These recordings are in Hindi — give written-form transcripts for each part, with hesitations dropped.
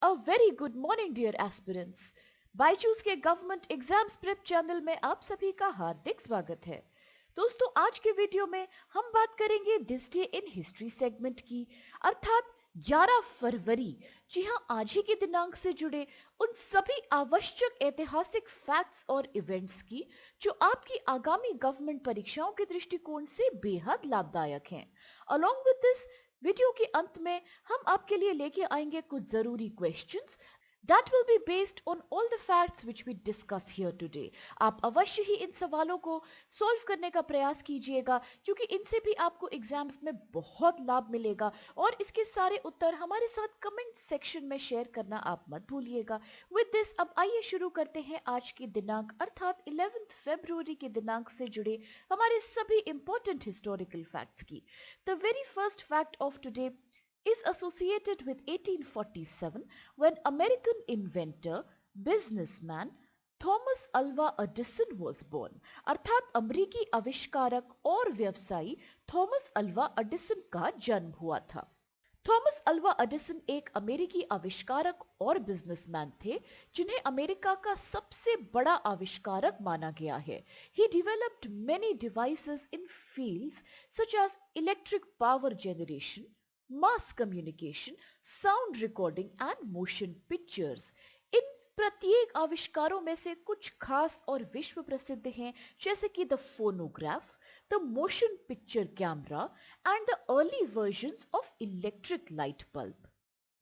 A very good morning dear aspirants. Byju's के गवर्नमेंट एग्जाम्स प्रेप चैनल में आप सभी का हार्दिक स्वागत है। दोस्तों, आज के वीडियो में हम बात करेंगे this day in history segment की, अर्थात 11 फरवरी, जी हाँ, आज ही के दिनांक से जुड़े उन सभी आवश्यक ऐतिहासिक फैक्ट्स और इवेंट्स की जो आपकी आगामी गवर्नमेंट परीक्षाओं के दृष्टिकोण से बेहद लाभदायक हैं। अलोंग विद दिस, वीडियो के अंत में हम आपके लिए लेके आएंगे कुछ जरूरी questions that will be based on all the facts which we discuss here today. आप अवश्य ही इन सवालों को सॉल्व करने का प्रयास कीजिएगा, क्योंकि इनसे भी आपको एग्जाम्स में बहुत लाभ मिलेगा, और इसके सारे उत्तर हमारे साथ कमेंट सेक्शन में शेयर करना आप मत भूलिएगा। विद दिस, अब आइए शुरू करते हैं आज की दिनांक अर्थात 11 फरवरी के दिनांक से जुड़े हमारे सभी इंपॉर्टेंट हिस्टोरिकल फैक्ट्स की। The very first fact of today is associated with 1847 when American inventor, businessman Thomas Alva Edison was born। अर्थात अमेरिकी आविष्कारक और व्यवसायी थॉमस अल्वा एडिसन का जन्म हुआ था। थॉमस अल्वा एडिसन एक अमेरिकी आविष्कारक और बिजनेसमैन थे जिन्हें अमेरिका का सबसे बड़ा आविष्कारक माना गया है। He developed many devices in fields such as electric power generation, mass communication, sound recording and motion pictures। इन प्रत्येक आविष्कारों में से कुछ खास और विश्व प्रसिद्ध हैं, जैसे कि the phonograph, the motion picture camera and the early versions of electric light bulb.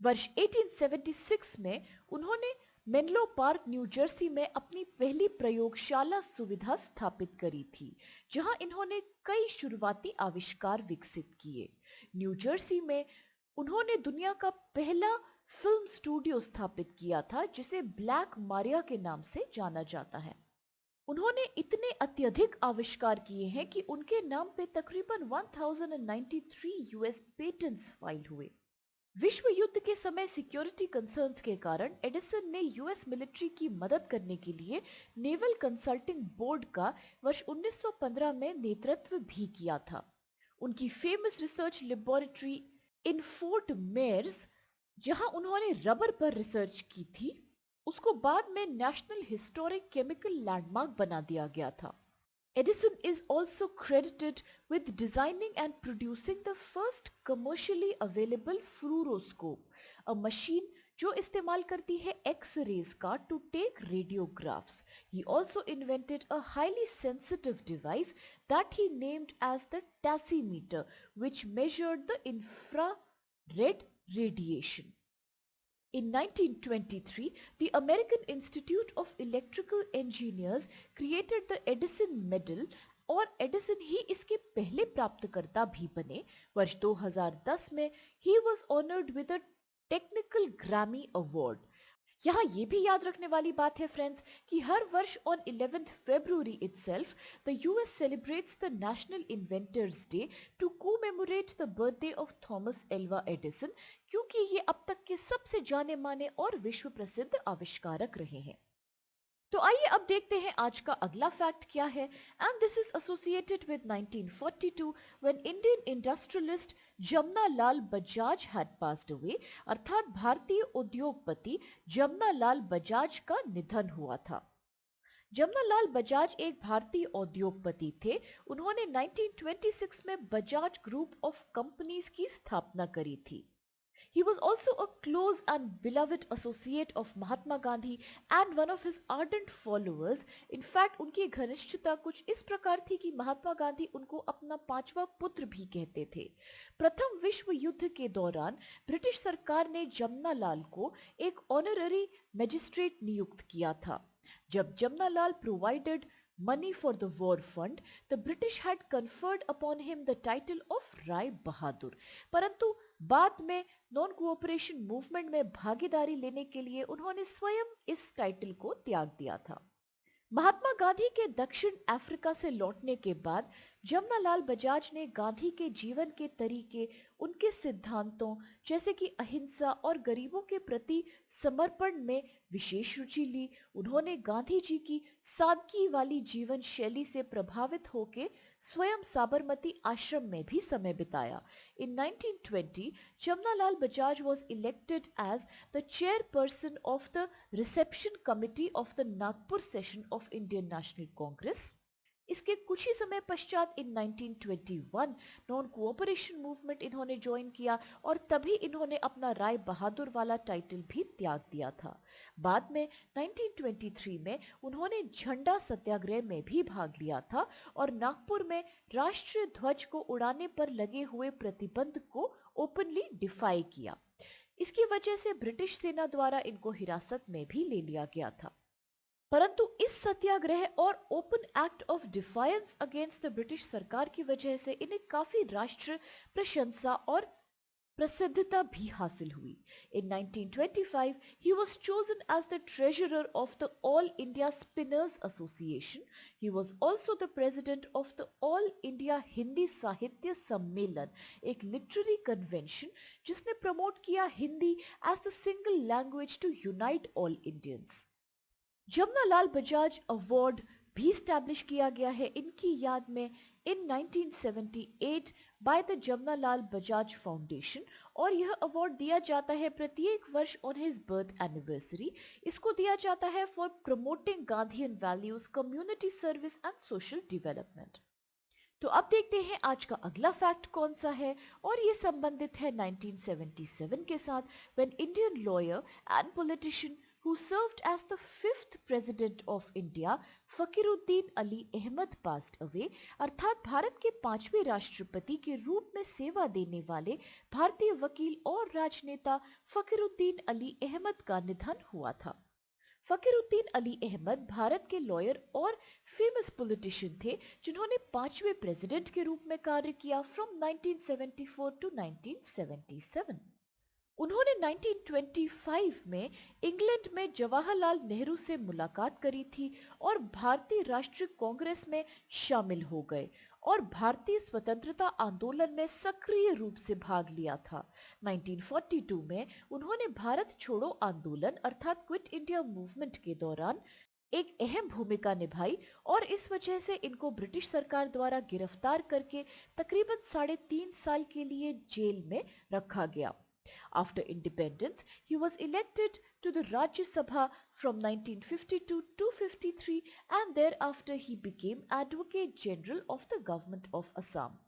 वर्ष 1876 में उन्होंने मेनलो पार्क, न्यू जर्सी में अपनी पहली प्रयोगशाला सुविधा स्थापित करी थी, जहां इन्होंने कई शुरुआती आविष्कार विकसित किए। न्यू जर्सी में उन्होंने दुनिया का पहला फिल्म स्टूडियो स्थापित किया था, जिसे ब्लैक मारिया के नाम से जाना जाता है। उन्होंने इतने अत्यधिक आविष्कार किए हैं कि उनके नाम पे तकरीबन 1093 यूएस पेटेंट्स फाइल हुए। विश्व युद्ध के समय सिक्योरिटी कंसर्न्स के कारण एडिसन ने यूएस मिलिट्री की मदद करने के लिए नेवल कंसल्टिंग बोर्ड का वर्ष 1915 में नेतृत्व भी किया था। उनकी famous research laboratory in fort Myers, जहां उन्होंने रबर पर रिसर्च की थी, उसको बाद में नेशनल हिस्टोरिक केमिकल लैंडमार्क बना दिया गया था। Edison is also credited with designing and producing the first commercially available fluoroscope, a machine जो इस्तेमाल करती है X-rays का to take radiographs. He also invented a highly sensitive device that he named as the tachymeter, which measured the infrared radiation. In 1923, the American Institute of Electrical Engineers created the Edison Medal, और एडिसन ही इसके पहले प्राप्तकर्ता भी बने। वर्ष 2010 में he was honored with a Technical Grammy Award। यहाँ ये भी याद रखने वाली बात है फ्रेंड्स कि हर वर्ष on 11 February itself the US celebrates the national inventors day to commemorate the birthday of Thomas Alva Edison, क्योंकि ये अब तक के सबसे जाने माने और विश्व प्रसिद्ध आविष्कारक रहे हैं। तो आइए अब देखते हैं आज का अगला फैक्ट क्या है। And this is associated with 1942 when Indian industrialist Jamna Lal Bajaj had passed away, अर्थात भारतीय उद्योगपति जमना लाल बजाज का निधन हुआ था। जमना लाल बजाज एक भारतीय उद्योगपति थे। उन्होंने 1926 में बजाज ग्रुप ऑफ कंपनीज की स्थापना करी थी। He was also a close and beloved associate of Mahatma Gandhi and one of his ardent followers. In fact, उनकी घनिष्ठता कुछ इस प्रकार थी कि महात्मा गांधी उनको अपना पांचवा पुत्र भी कहते थे। प्रथम विश्व युद्ध के दौरान ब्रिटिश सरकार ने जमना लाल को एक ऑनररी मैजिस्ट्रेट नियुक्त किया था। जब जमना लाल provided money for the war fund, the British had conferred upon him the title of Rai Bahadur. परंतु बाद में नॉन कोऑपरेशन मूवमेंट में भागीदारी लेने के लिए उन्होंने स्वयं इस टाइटल को त्याग दिया था। महात्मा गांधी के दक्षिण अफ्रीका से लौटने के बाद जमनालाल बजाज ने गांधी के जीवन के तरीके, उनके सिद्धांतों जैसे कि अहिंसा और गरीबों के प्रति समर्पण में विशेष रुचि ली। उन्होंने गांधी जी की सादगी वाली जीवन शैली से प्रभावित होकर स्वयं साबरमती आश्रम में भी समय बिताया। In 1920, Jamnalal Bajaj was elected as the chairperson of the reception committee of the Nagpur session of Indian National Congress। इसके कुछ ही समय पश्चात इन 1921 नॉन कोऑपरेशन मूवमेंट इन्होंने ज्वाइन किया और तभी इन्होंने अपना राय बहादुर वाला टाइटल भी त्याग दिया था। बाद में 1923 में उन्होंने झंडा सत्याग्रह में भी भाग लिया था और नागपुर में राष्ट्रीय ध्वज को उड़ाने पर लगे हुए प्रतिबंध को ओपनली डिफाई किया। इसकी वजह से ब्रिटिश सेना द्वारा इनको हिरासत में भी ले लिया गया था। परंतु इस सत्याग्रह और open act of defiance against the British सरकार की वजह से इन्हें काफी राष्ट्र प्रशंसा और प्रसिद्धता भी हासिल हुई। In 1925, he was chosen as the treasurer of the All India Spinners Association. He was also the president of the All India Hindi साहित्य सम्मेलन, एक लिटरेरी कन्वेंशन जिसने प्रमोट किया Hindi as the single language to unite all Indians। Jamnalal Bajaj award भी स्टैब्लिश किया गया है इनकी याद में इन 1978 by the Jamnalal Bajaj foundation और यह अवार्ड दिया जाता है प्रत्येक वर्ष ऑन हिज बर्थ एनिवर्सरी। इसको दिया जाता है for promoting Gandhian values, community service and social development. तो अब देखते हैं आज का अगला फैक्ट कौन सा है और ये संबंधित है 1977 के साथ, when Indian lawyer and politician who served as the fifth president of India, Fakhruddin Ali Ahmed passed away, अर्थात भारत के पांचवें राष्ट्रपति के रूप में सेवा देने वाले भारतीय वकील और राजनेता फकीरुद्दीन अली अहमद का निधन हुआ था। फकीरुद्दीन अली अहमद भारत के लॉयर और फेमस पॉलिटिशियन थे जिन्होंने पांचवें प्रेसिडेंट के रूप में कार्य किया फ्रॉम 1974 टू 1977। उन्होंने 1925 में इंग्लैंड में जवाहरलाल नेहरू से मुलाकात करी थी और भारतीय राष्ट्रीय कांग्रेस में शामिल हो गए और भारतीय स्वतंत्रता आंदोलन में सक्रिय रूप से भाग लिया था। 1942 में उन्होंने भारत छोड़ो आंदोलन अर्थात क्विट इंडिया मूवमेंट के दौरान एक अहम भूमिका निभाई और इस वजह से इनको ब्रिटिश सरकार द्वारा गिरफ्तार करके तकरीबन 3.5 साल के लिए जेल में रखा गया। After independence, he was elected to the Rajya Sabha from 1952 to 53 and thereafter he became Advocate General of the Government of Assam.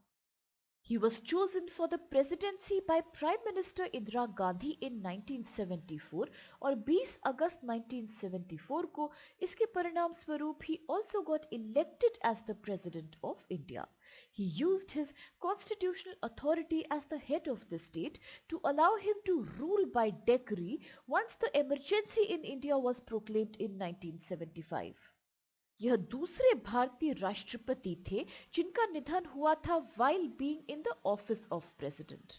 He was chosen for the presidency by Prime Minister Indira Gandhi in 1974 और 20 अगस्त 1974 को इसके परिणाम स्वरूप he also got elected as the President of India. He used his constitutional authority as the head of the state to allow him to rule by decree once the emergency in India was proclaimed in 1975. यह दूसरे भारतीय राष्ट्रपति थे जिनका निधन हुआ था while being in the office of president।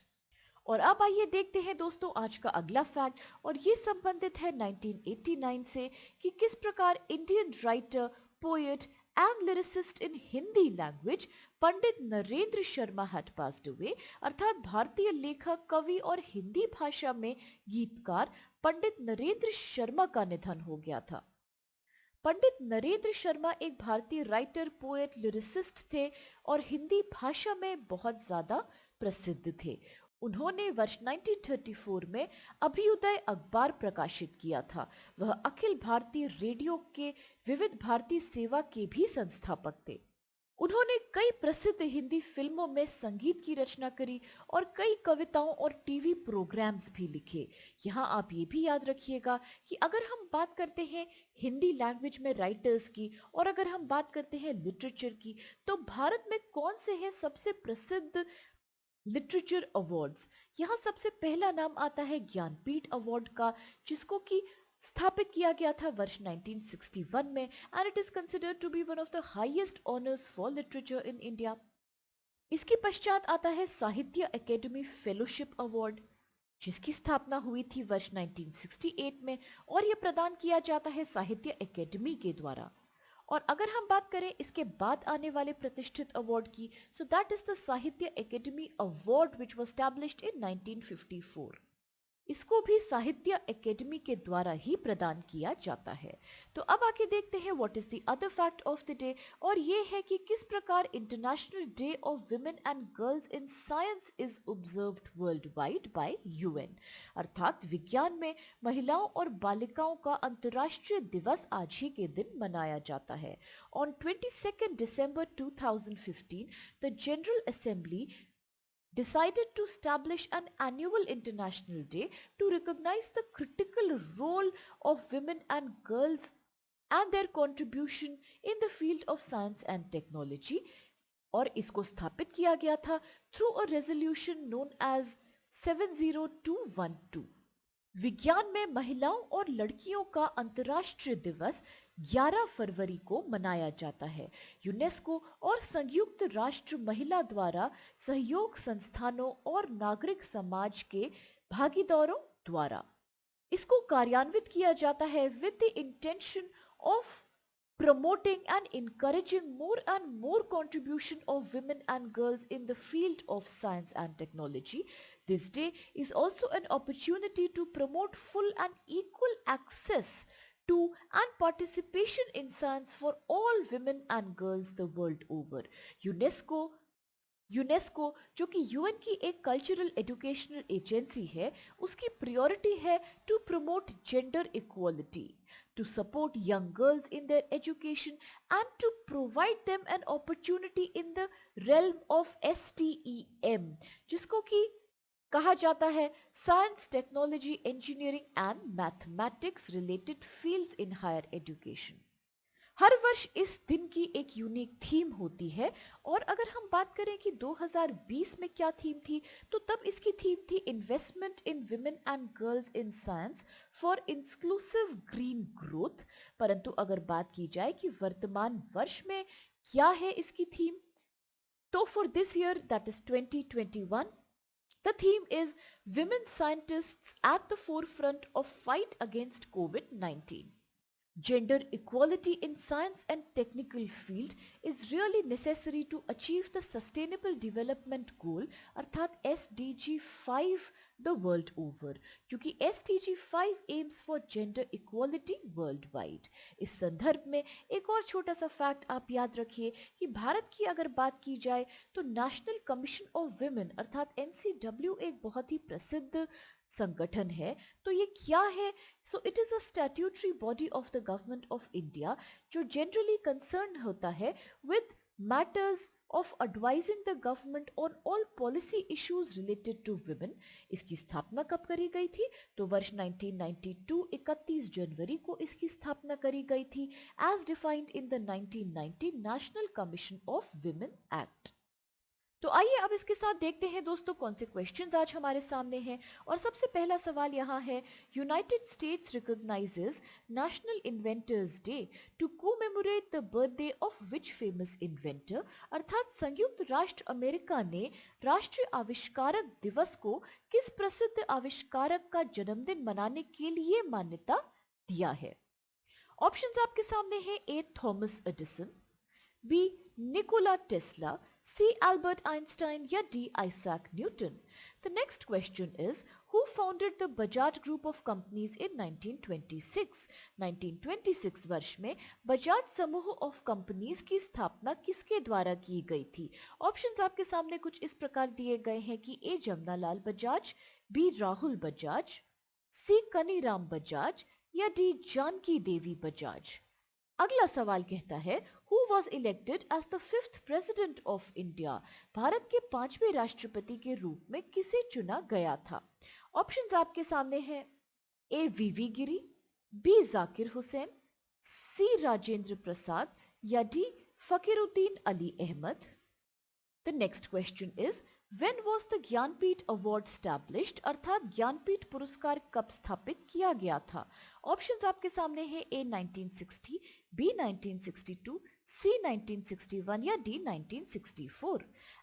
और अब आइए देखते हैं दोस्तों आज का अगला फैक्ट और ये संबंधित है 1989 से कि किस प्रकार Indian writer, poet and lyricist in Hindi language Pandit Narendra Sharma had passed away, अर्थात भारतीय लेखक, कवि और हिंदी भाषा में गीतकार पंडित नरेंद्र शर्मा का निधन हो गया था। पंडित नरेंद्र शर्मा एक भारतीय राइटर, पोएट, लिरिसिस्ट थे और हिंदी भाषा में बहुत ज्यादा प्रसिद्ध थे। उन्होंने वर्ष 1934 में अभ्युदय अखबार प्रकाशित किया था। वह अखिल भारतीय रेडियो के विविध भारती सेवा के भी संस्थापक थे। उन्होंने कई प्रसिद्ध हिंदी फिल्मों में संगीत की रचना करी और कई कविताओं और टीवी प्रोग्राम्स भी लिखे। यहाँ आप ये भी याद रखिएगा कि अगर हम बात करते हैं हिंदी लैंग्वेज में राइटर्स की और अगर हम बात करते हैं लिटरेचर की, तो भारत में कौन से हैं सबसे प्रसिद्ध लिटरेचर अवार्ड्स। यहाँ सबसे पहला नाम आता है ज्ञानपीठ अवार्ड का, जिसको कि स्थापित किया गया था वर्ष 1961 में and it is considered to be one of the highest honours for literature in India. इसके पश्चात आता है साहित्य अकेडमी फेलोशिप अवार्ड, जिसकी स्थापना हुई थी वर्ष 1968 में और यह प्रदान किया जाता है साहित्य अकेडमी के द्वारा। और अगर हम बात करें इसके बाद आने वाले प्रतिष्ठित अवार्ड की, सो दैट इज द साहित्य academy award which was established in 1954। इसको भी साहित्य एकेडमी के द्वारा ही प्रदान किया जाता है। तो अब आके देखते हैं what is the other fact of the day, और ये है कि किस प्रकार international day of women and girls in science is observed world wide bye UN. अर्थात विज्ञान में महिलाओं और बालिकाओं का अंतर्राष्ट्रीय दिवस आज ही के दिन मनाया जाता है। On 22 December 2015, the General Assembly decided to establish an annual international day to recognize the critical role of women and girls and their contribution in the field of science and technology, और इसको स्थापित किया गया था through a resolution known as 70212। विज्ञान में महिलाओं और लड़कियों का अंतर्राष्ट्रीय दिवस 11 फरवरी को मनाया जाता है। यूनेस्को और संयुक्त राष्ट्र महिला द्वारा सहयोग संस्थानों और नागरिक समाज के भागीदारों द्वारा इसको कार्यान्वित किया जाता है with the intention of promoting and encouraging more and more contribution of women and girls in the field of science and technology. This day is also an opportunity to promote full and equal access to and participation in science for all women and girls the world over. UNESCO जो कि यूएन की एक कल्चरल एजुकेशनल एजेंसी है, उसकी प्रायोरिटी है to promote gender equality, to support young girls in their education and to provide them an opportunity in the realm of STEM, जिसको कि कहा जाता है science technology engineering and mathematics related fields in higher education. हर वर्ष इस दिन की एक यूनिक थीम होती है, और अगर हम बात करें कि 2020 में क्या थीम थी, तो तब इसकी थीम थी investment in women and girls in science for inclusive green growth. परंतु अगर बात की जाए कि वर्तमान वर्ष में क्या है इसकी थीम, तो for this year that is 2021, the theme is women scientists at the forefront of fight against COVID-19. Gender equality in science and technical field is really necessary to achieve the sustainable development goal अर्थात SDG 5 the world over, क्योंकि SDG 5 aims for gender equality worldwide। इस संदर्भ में एक और छोटा सा फैक्ट आप याद रखिए कि भारत की अगर बात की जाए तो नेशनल कमीशन ऑफ वुमेन अर्थात NCW एक बहुत ही प्रसिद्ध संगठन है। तो ये क्या है? So it is a statutory body of the government of India जो जनरली कंसर्न होता है with matters of advising the government on all policy issues related to women. इसकी स्थापना कब करी गई थी? तो वर्ष 1992 31 जनवरी को इसकी स्थापना करी गई थी as defined in the 1990 national commission of women act. तो आइए अब इसके साथ देखते हैं दोस्तों कौन से क्वेश्चंस आज हमारे सामने हैं। और सबसे पहला सवाल यहाँ है, United States recognises national inventors day to commemorate the birthday of which famous inventor. अर्थात संयुक्त राष्ट्र अमेरिका ने राष्ट्रीय आविष्कारक दिवस को किस प्रसिद्ध आविष्कारक का जन्मदिन मनाने के लिए मान्यता दिया है? ऑप्शंस आपके सामने हैं, A Thomas Edison, B Nikola Tesla, C. Albert Einstein या D. Isaac Newton. The next question is, who founded the Bajaj Group of Companies in 1926? 1926 वर्ष में बजाज समूह ऑफ कंपनीज की स्थापना किसके द्वारा की गई थी? ऑप्शंस आपके सामने कुछ इस प्रकार दिए गए हैं कि ए जमनालाल बजाज, बी राहुल बजाज, सी कनीराम बजाज या डी जानकी देवी बजाज। अगला सवाल कहता है, Who was elected as the 5th President of India? Bharat के 5वें राष्ट्रपति के रूप में किसे चुना गया था? ऑप्शंस आपके सामने हैं, A V V Giri, B Zakir Hussain, C Rajendra Prasad या D Fakhruddin Ali Ahmed. The next question is, when was the Jnanpith award established? अर्थात ज्ञानपीठ पुरस्कार कब स्थापित किया गया था? ऑप्शंस आपके सामने हैं, ए 1960, बी 1962, सी 1961 या D 1964।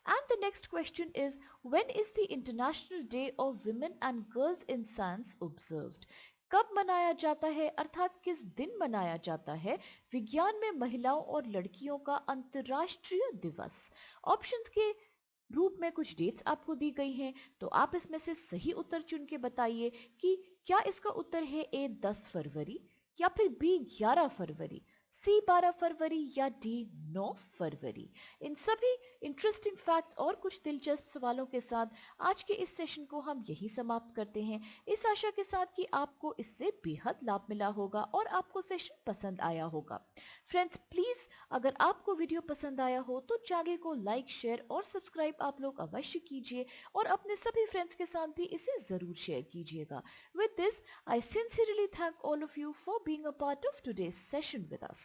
And the next question is, when is the International Day of Women and Girls in Science observed? कब मनाया जाता है अर्थात किस दिन मनाया जाता है विज्ञान में महिलाओं और लड़कियों का अंतर्राष्ट्रीय दिवस? ऑप्शंस के रूप में कुछ डेट्स आपको दी गई हैं, तो आप इसमें से सही उत्तर चुन के बताइए कि क्या इसका उत्तर है ए 10 फरवरी या फिर बी 11 फरवरी, सी 12 फरवरी या डी 9 फरवरी। इन सभी इंटरेस्टिंग फैक्ट्स और कुछ दिलचस्प सवालों के साथ आज के इस सेशन को हम यही समाप्त करते हैं, इस आशा के साथ कि आपको इससे बेहद लाभ मिला होगा और आपको सेशन पसंद आया होगा। फ्रेंड्स प्लीज, अगर आपको वीडियो पसंद आया हो तो चैनल को लाइक, शेयर और सब्सक्राइब आप लोग अवश्य कीजिए और अपने सभी फ्रेंड्स के साथ भी इसे जरूर शेयर कीजिएगा। With this, I sincerely thank all of you for being a part of today's session with us.